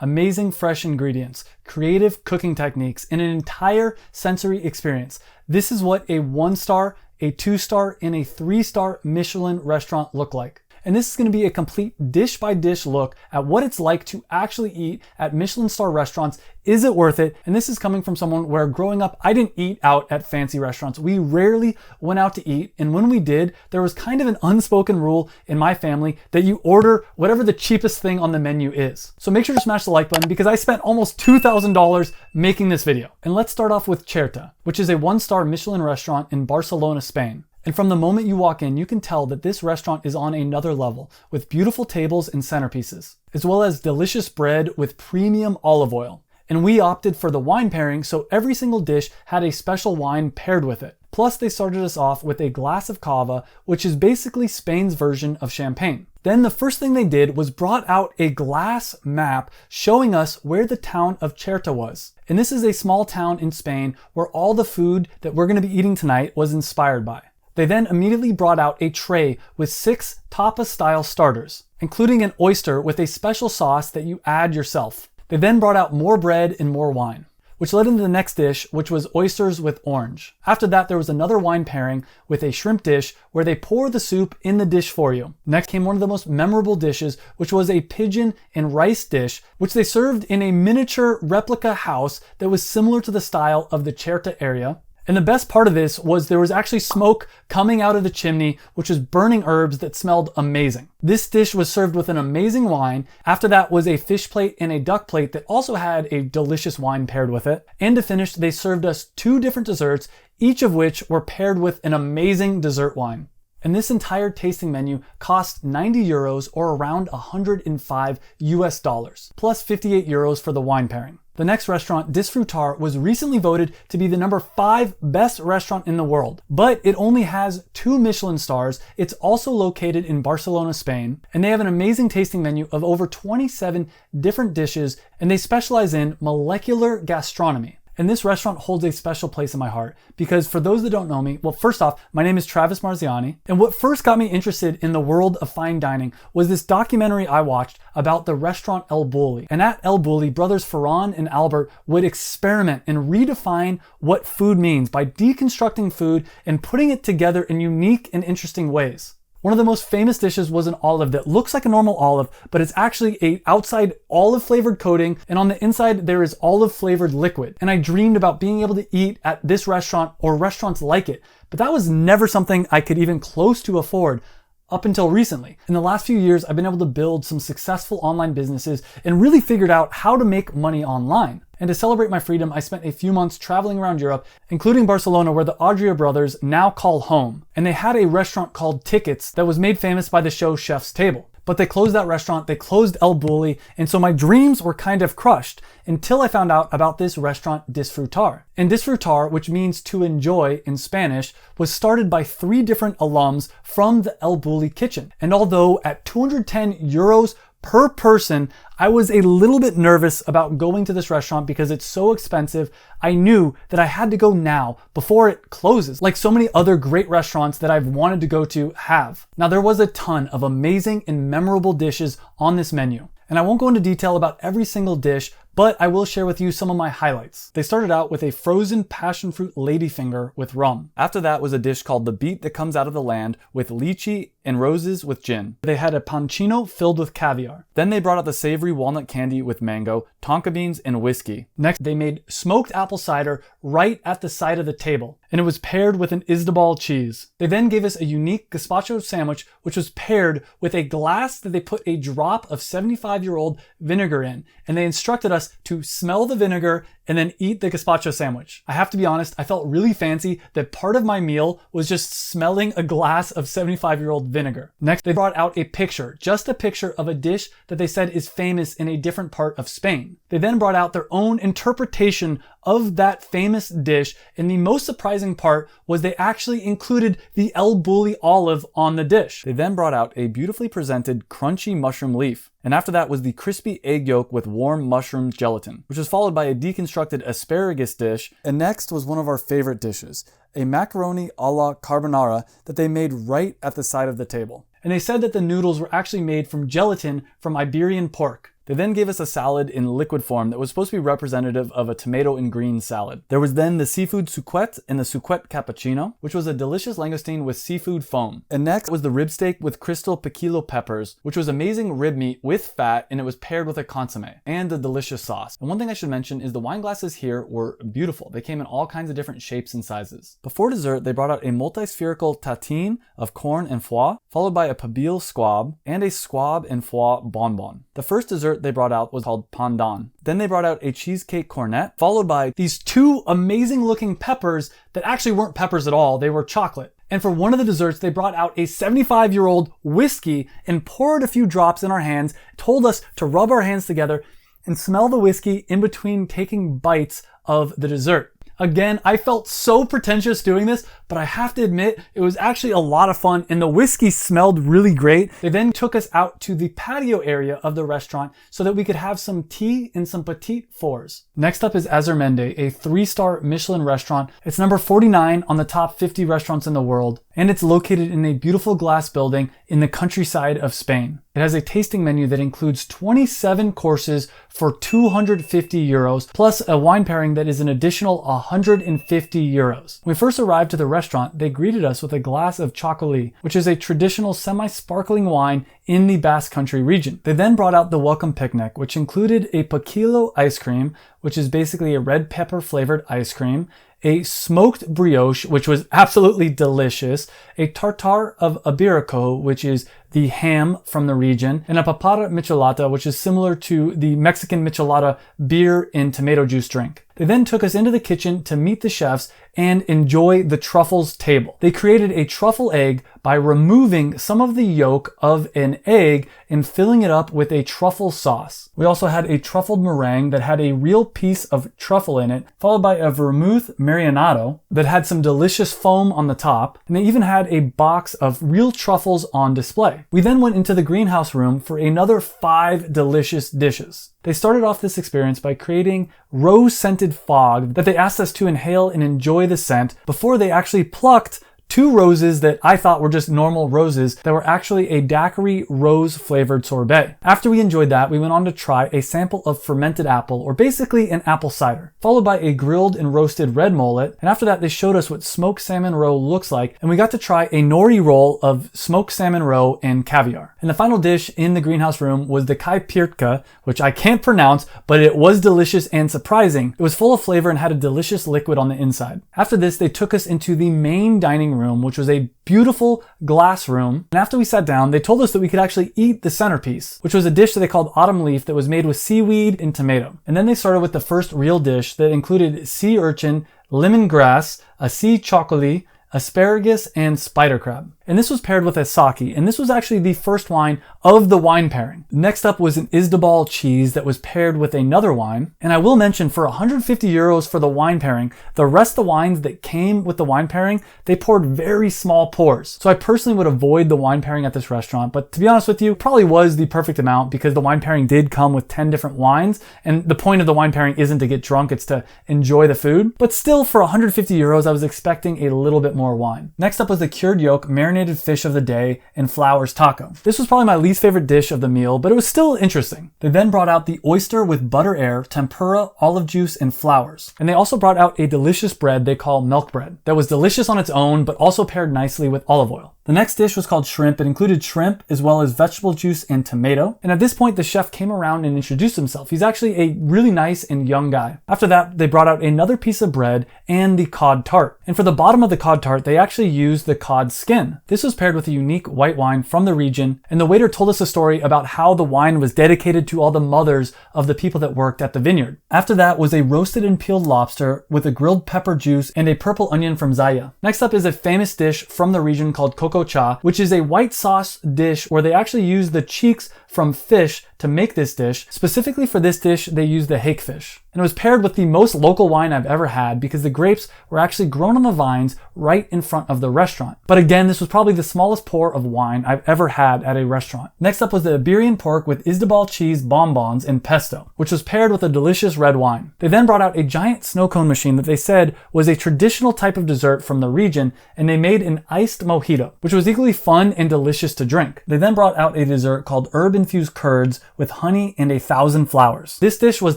amazing fresh ingredients, creative cooking techniques, and an entire sensory experience. This is what a 1-star, a 2-star, and a 3-star Michelin restaurant look like. And this is going to be a complete dish-by-dish look at what it's like to actually eat at Michelin star restaurants. Is it worth it? And this is coming from someone where growing up, I didn't eat out at fancy restaurants. We rarely went out to eat. And when we did, there was kind of an unspoken rule in my family that you order whatever the cheapest thing on the menu is. So make sure to smash the like button because I spent almost $2,000 making this video. And let's start off with Cherta, which is a 1-star Michelin restaurant in Barcelona, Spain. And from the moment you walk in, you can tell that this restaurant is on another level with beautiful tables and centerpieces, as well as delicious bread with premium olive oil. And we opted for the wine pairing, so every single dish had a special wine paired with it. Plus, they started us off with a glass of cava, which is basically Spain's version of champagne. Then the first thing they did was brought out a glass map showing us where the town of Cherta was. And this is a small town in Spain where all the food that we're going to be eating tonight was inspired by. They then immediately brought out a tray with 6 tapas-style starters, including an oyster with a special sauce that you add yourself. They then brought out more bread and more wine, which led into the next dish, which was oysters with orange. After that, there was another wine pairing with a shrimp dish where they pour the soup in the dish for you. Next came one of the most memorable dishes, which was a pigeon and rice dish, which they served in a miniature replica house that was similar to the style of the Cherta area. And the best part of this was there was actually smoke coming out of the chimney, which was burning herbs that smelled amazing. This dish was served with an amazing wine. After that was a fish plate and a duck plate that also had a delicious wine paired with it. And to finish, they served us 2 different desserts, each of which were paired with an amazing dessert wine. And this entire tasting menu cost 90 euros or around 105 US dollars, plus 58 euros for the wine pairing. The next restaurant, Disruptar, was recently voted to be the number 5 best restaurant in the world, but it only has 2 Michelin stars. It's also located in Barcelona, Spain, and they have an amazing tasting menu of over 27 different dishes, and they specialize in molecular gastronomy. And this restaurant holds a special place in my heart because for those that don't know me, well, first off, my name is Travis Marziani. And what first got me interested in the world of fine dining was this documentary I watched about the restaurant El Bulli. And at El Bulli, brothers Ferran and Albert would experiment and redefine what food means by deconstructing food and putting it together in unique and interesting ways. One of the most famous dishes was an olive that looks like a normal olive, but it's actually a outside olive flavored coating, and on the inside there is olive flavored liquid. And I dreamed about being able to eat at this restaurant or restaurants like it, but that was never something I could even close to afford up until recently. In the last few years, I've been able to build some successful online businesses and really figured out how to make money online. And to celebrate my freedom, I spent a few months traveling around Europe, including Barcelona, where the Adria brothers now call home. And they had a restaurant called Tickets that was made famous by the show Chef's Table. But they closed that restaurant, they closed El Bulli, and so my dreams were kind of crushed until I found out about this restaurant Disfrutar. And Disfrutar, which means to enjoy in Spanish, was started by 3 different alums from the El Bulli kitchen. And although at 210 euros per person, I was a little bit nervous about going to this restaurant because it's so expensive. I knew that I had to go now before it closes, like so many other great restaurants that I've wanted to go to have. Now, there was a ton of amazing and memorable dishes on this menu, and I won't go into detail about every single dish, but I will share with you some of my highlights. They started out with a frozen passion fruit ladyfinger with rum. After that was a dish called the beet that comes out of the land with lychee and roses with gin. They had a pancino filled with caviar. Then they brought out the savory walnut candy with mango, tonka beans, and whiskey. Next, they made smoked apple cider right at the side of the table, and it was paired with an Izdebal cheese. They then gave us a unique gazpacho sandwich, which was paired with a glass that they put a drop of 75-year-old vinegar in, and they instructed us to smell the vinegar and then eat the gazpacho sandwich. I have to be honest, I felt really fancy that part of my meal was just smelling a glass of 75-year-old vinegar. Next, they brought out a picture, just a picture of a dish that they said is famous in a different part of Spain. They then brought out their own interpretation of that famous dish, and the most surprising part was they actually included the El Bulli olive on the dish. They then brought out a beautifully presented crunchy mushroom leaf. And after that was the crispy egg yolk with warm mushroom gelatin, which was followed by a deconstructed asparagus dish. And next was one of our favorite dishes, a macaroni a la carbonara that they made right at the side of the table. And they said that the noodles were actually made from gelatin from Iberian pork. They They then gave us a salad in liquid form that was supposed to be representative of a tomato and green salad. There was then the seafood souquette and the souquette cappuccino, which was a delicious langoustine with seafood foam. And next was the rib steak with crystal piquillo peppers, which was amazing rib meat with fat, and it was paired with a consomme and a delicious sauce. And one thing I should mention is the wine glasses here were beautiful. They came in all kinds of different shapes and sizes. Before dessert, they brought out a multi-spherical tatine of corn and foie, followed by a pabille squab and a squab and foie bonbon. The first dessert they brought out was called pandan. Then they brought out a cheesecake cornet, followed by these two amazing looking peppers that actually weren't peppers at all. They were chocolate. And for one of the desserts, they brought out a 75-year-old whiskey and poured a few drops in our hands, told us to rub our hands together and smell the whiskey in between taking bites of the dessert. Again, I felt so pretentious doing this, but I have to admit, it was actually a lot of fun and the whiskey smelled really great. They then took us out to the patio area of the restaurant so that we could have some tea and some petite fours. Next up is Azermende, a 3-star Michelin restaurant. It's number 49 on the top 50 restaurants in the world, and it's located in a beautiful glass building in the countryside of Spain. It has a tasting menu that includes 27 courses for 250 euros, plus a wine pairing that is an additional 150 euros. When we first arrived to the restaurant, they greeted us with a glass of chocolat, which is a traditional semi-sparkling wine in the Basque Country region. They then brought out the welcome picnic, which included a piquillo ice cream, which is basically a red pepper flavored ice cream, a smoked brioche, which was absolutely delicious, a tartare of iberico, which is the ham from the region, and a papada michelada, which is similar to the Mexican michelada beer and tomato juice drink. They then took us into the kitchen to meet the chefs and enjoy the truffles table. They created a truffle egg by removing some of the yolk of an egg and filling it up with a truffle sauce. We also had a truffled meringue that had a real piece of truffle in it, followed by a vermouth marionado that had some delicious foam on the top, and they even had a box of real truffles on display. We then went into the greenhouse room for another 5 delicious dishes. They started off this experience by creating rose-scented fog that they asked us to inhale and enjoy the scent before they actually plucked 2 roses that I thought were just normal roses that were actually a daiquiri rose flavored sorbet. After we enjoyed that, we went on to try a sample of fermented apple, or basically an apple cider, followed by a grilled and roasted red mullet. And after that, they showed us what smoked salmon roe looks like, and we got to try a nori roll of smoked salmon roe and caviar. And the final dish in the greenhouse room was the kai pirtka, which I can't pronounce, but it was delicious and surprising. It was full of flavor and had a delicious liquid on the inside. After this, they took us into the main dining room, which was a beautiful glass room. And after we sat down, they told us that we could actually eat the centerpiece, which was a dish that they called autumn leaf that was made with seaweed and tomato. And then they started with the first real dish that included sea urchin, lemongrass, a sea chocolate, asparagus, and spider crab. And this was paired with a sake, and this was actually the first wine of the wine pairing. Next up was an Isdabal cheese that was paired with another wine. And I will mention, for 150 euros for the wine pairing, the rest of the wines that came with the wine pairing, they poured very small pours. So I personally would avoid the wine pairing at this restaurant, but to be honest with you, probably was the perfect amount because the wine pairing did come with 10 different wines, and the point of the wine pairing isn't to get drunk, it's to enjoy the food. But still, for 150 euros, I was expecting a little bit more wine. Next up was the cured yolk marinated fish of the day and flowers taco. This was probably my least favorite dish of the meal, but it was still interesting. They then brought out the oyster with butter air, tempura, olive juice, and flowers. And they also brought out a delicious bread they call milk bread that was delicious on its own, but also paired nicely with olive oil. The next dish was called shrimp. It included shrimp as well as vegetable juice and tomato. And at this point, the chef came around and introduced himself. He's actually a really nice and young guy. After that, they brought out another piece of bread and the cod tart. And for the bottom of the cod tart, they actually used the cod skin. This was paired with a unique white wine from the region. And the waiter told us a story about how the wine was dedicated to all the mothers of the people that worked at the vineyard. After that was a roasted and peeled lobster with a grilled pepper juice and a purple onion from Zaya. Next up is a famous dish from the region called coco cha, which is a white sauce dish where they actually use the cheeks from fish to make this dish. Specifically for this dish, they used the hakefish. And it was paired with the most local wine I've ever had because the grapes were actually grown on the vines right in front of the restaurant. But again, this was probably the smallest pour of wine I've ever had at a restaurant. Next up was the Iberian pork with Isdabal cheese bonbons and pesto, which was paired with a delicious red wine. They then brought out a giant snow cone machine that they said was a traditional type of dessert from the region, and they made an iced mojito, which was equally fun and delicious to drink. They then brought out a dessert called herb chocolate-infused curds with honey and 1,000 flowers. This dish was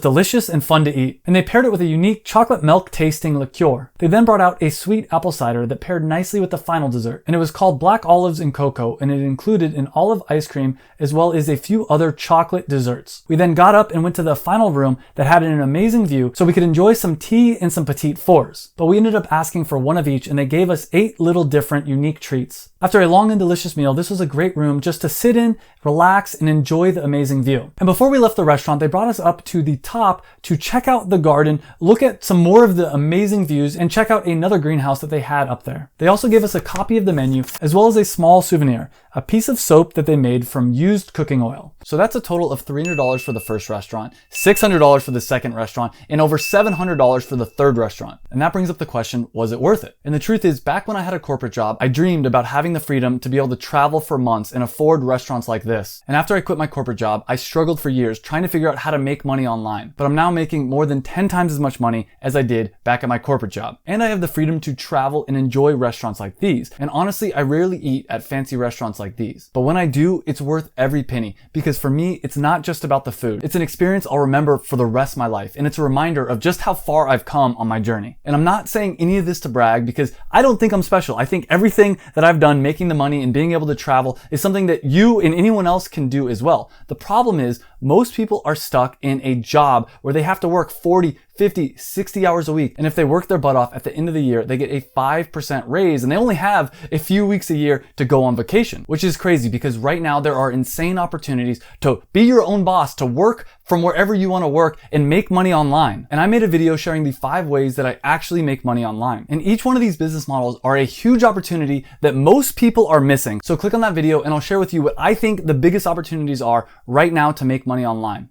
delicious and fun to eat, and they paired it with a unique chocolate milk tasting liqueur. They then brought out a sweet apple cider that paired nicely with the final dessert, and it was called Black Olives and Cocoa, and it included an olive ice cream as well as a few other chocolate desserts. We then got up and went to the final room that had an amazing view so we could enjoy some tea and some petite fours. But we ended up asking for one of each, and they gave us 8 little different unique treats. After a long and delicious meal, this was a great room just to sit in, relax, and enjoy the amazing view. And before we left the restaurant, they brought us up to the top to check out the garden, look at some more of the amazing views, and check out another greenhouse that they had up there. They also gave us a copy of the menu, as well as a small souvenir, a piece of soap that they made from used cooking oil. So that's a total of $300 for the first restaurant, $600 for the second restaurant, and over $700 for the third restaurant. And that brings up the question, was it worth it? And the truth is, back when I had a corporate job, I dreamed about having the freedom to be able to travel for months and afford restaurants like this. And after I quit my corporate job, I struggled for years trying to figure out how to make money online. But I'm now making more than 10 times as much money as I did back at my corporate job. And I have the freedom to travel and enjoy restaurants like these. And honestly, I rarely eat at fancy restaurants like these. But when I do, it's worth every penny, because for me, it's not just about the food. It's an experience I'll remember for the rest of my life. And it's a reminder of just how far I've come on my journey. And I'm not saying any of this to brag, because I don't think I'm special. I think everything that I've done making the money and being able to travel is something that you and anyone else can do as well. The problem is most people are stuck in a job where they have to work 40, 50, 60 hours a week. And if they work their butt off at the end of the year, they get a 5% raise, and they only have a few weeks a year to go on vacation, which is crazy because right now there are insane opportunities to be your own boss, to work from wherever you want to work and make money online. And I made a video sharing the 5 ways that I actually make money online. And each one of these business models are a huge opportunity that most people are missing. So click on that video and I'll share with you what I think the biggest opportunities are right now to make money online.